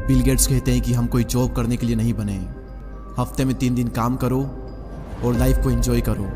Bill Gates कहते हैं कि हम कोई जॉब करने के लिए नहीं बने, हफ्ते में 3 दिन काम करो और लाइफ को एंजॉय करो।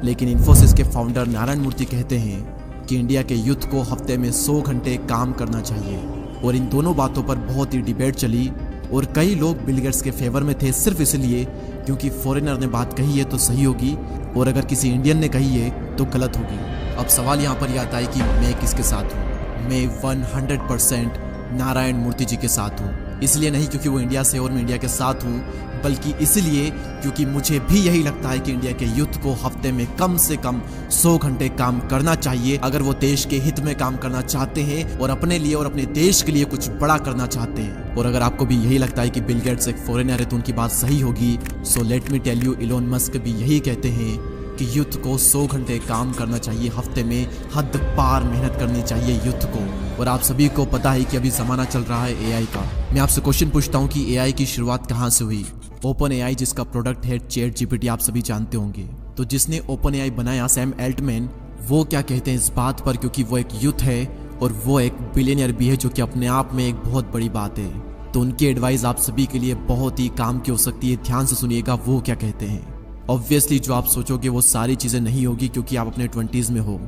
लेकिन इन्फोसिस के फाउंडर नारायण मूर्ति कहते हैं कि इंडिया के यूथ को हफ्ते में 100 घंटे काम करना चाहिए। और इन दोनों बातों पर बहुत ही डिबेट चली और कई लोग बिल गेट्स के फेवर में थे सिर्फ इसलिए क्योंकि फॉरेनर ने बात कही है तो सही होगी और अगर किसी इंडियन ने कही है तो गलत होगी। अब सवाल यहाँ पर यह आता है कि मैं किसके साथ हूँ। मैं 100% नारायण मूर्ति जी के साथ हूँ। इसलिए नहीं क्योंकि वो इंडिया से और मैं इंडिया के साथ हूँ, बल्कि इसलिए क्योंकि मुझे भी यही लगता है कि इंडिया के यूथ को हफ्ते में कम से कम 100 घंटे काम करना चाहिए अगर वो देश के हित में काम करना चाहते हैं और अपने लिए और अपने देश के लिए कुछ बड़ा करना चाहते हैं। और अगर आपको भी यही लगता है कि बिल गेट्स एक फॉरेनर है तो उनकी बात सही होगी, so let me tell you, Elon Musk भी यही कहते हैं कि यूथ को 100 घंटे काम करना चाहिए हफ्ते में, हद पार मेहनत करनी चाहिए यूथ को। और आप सभी को पता है कि अभी जमाना चल रहा है एआई का। मैं आपसे क्वेश्चन पूछता हूँ कि एआई की शुरुआत कहाँ से हुई। ओपन एआई जिसका प्रोडक्ट है चैट जीपीटी, आप सभी जानते होंगे। तो जिसने ओपन एआई बनाया सैम एल्टमैन, वो क्या कहते हैं इस बात पर, क्योंकि वो एक यूथ है और वो एक बिलियनियर भी है, जो कि अपने आप में एक बहुत बड़ी बात है। तो उनकी एडवाइस आप सभी के लिए बहुत ही काम की हो सकती है। ध्यान से सुनिएगा वो क्या कहते हैं। ऑब्वियसली जो आप सोचोगे वो सारी चीज़ें नहीं होगी क्योंकि आप अपने 20s में हो,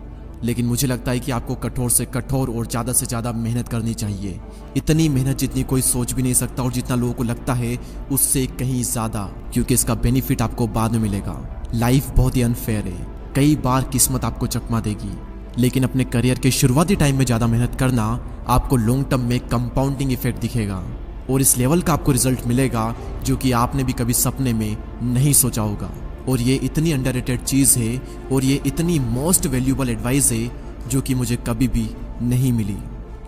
लेकिन मुझे लगता है कि आपको कठोर से कठोर और ज़्यादा से ज़्यादा मेहनत करनी चाहिए। इतनी मेहनत जितनी कोई सोच भी नहीं सकता और जितना लोगों को लगता है उससे कहीं ज़्यादा, क्योंकि इसका बेनिफिट आपको बाद में मिलेगा। लाइफ बहुत ही अनफेयर है, कई बार किस्मत आपको चकमा देगी, लेकिन अपने करियर के शुरुआती टाइम में ज़्यादा मेहनत करना आपको लॉन्ग टर्म में कंपाउंडिंग इफेक्ट दिखेगा और इस लेवल का आपको रिजल्ट मिलेगा जो कि आपने भी कभी सपने में नहीं सोचा होगा। और ये इतनी अंडररेटेड चीज़ है और ये इतनी मोस्ट वैल्यूएबल एडवाइस है जो कि मुझे कभी भी नहीं मिली,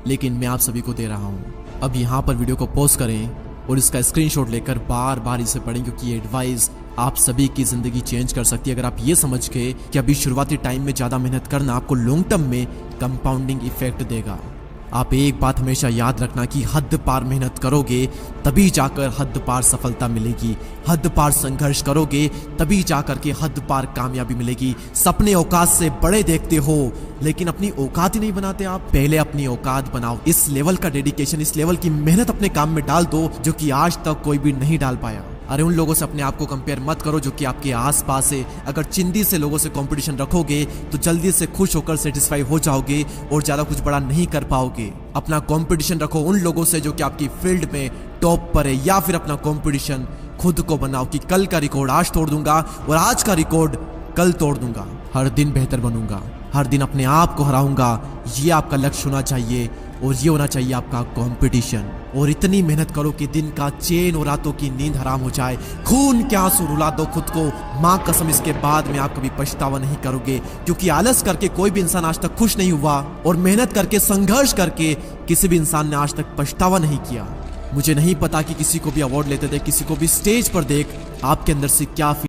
लेकिन मैं आप सभी को दे रहा हूँ। अब यहाँ पर वीडियो को पॉज करें और इसका स्क्रीनशॉट लेकर बार बार इसे पढ़ें, क्योंकि ये एडवाइस आप सभी की ज़िंदगी चेंज कर सकती है अगर आप ये समझ के कि अभी शुरुआती टाइम में ज़्यादा मेहनत करना आपको लॉन्ग टर्म में कंपाउंडिंग इफेक्ट देगा। आप एक बात हमेशा याद रखना कि हद पार मेहनत करोगे तभी जाकर हद पार सफलता मिलेगी, हद पार संघर्ष करोगे तभी जाकर के हद पार कामयाबी मिलेगी। सपने औकात से बड़े देखते हो लेकिन अपनी औकात ही नहीं बनाते आप। पहले अपनी औकात बनाओ। इस लेवल का डेडिकेशन, इस लेवल की मेहनत अपने काम में डाल दो जो कि आज तक कोई भी नहीं डाल पाया। अरे उन लोगों से अपने आप को कंपेयर मत करो जो कि आपके आसपास है। अगर चिंदी से लोगों से कंपटीशन रखोगे तो जल्दी से खुश होकर सेटिस्फाई हो जाओगे और ज़्यादा कुछ बड़ा नहीं कर पाओगे। अपना कंपटीशन रखो उन लोगों से जो कि आपकी फील्ड में टॉप पर है, या फिर अपना कंपटीशन खुद को बनाओ कि कल का रिकॉर्ड आज तोड़ दूंगा और आज का रिकॉर्ड कल तोड़ दूंगा। हर दिन बेहतर बनूंगा, हर दिन अपने आप को हराऊंगा। ये आपका लक्ष्य होना चाहिए और ये होना चाहिए आपका कंपटीशन। और इतनी मेहनत करो कि दिन का चैन और रातों की नींद हराम हो जाए। खून के आंसू रुला दो खुद को, माँ कसम इसके बाद में आप कभी पछतावा नहीं करोगे, क्योंकि आलस करके कोई भी इंसान आज तक खुश नहीं हुआ और मेहनत करके संघर्ष करके किसी भी इंसान ने आज तक पछतावा नहीं किया। मुझे नहीं पता कि किसी को भी अवार्ड लेते थे, किसी को भी स्टेज पर देख आपके अंदर से क्या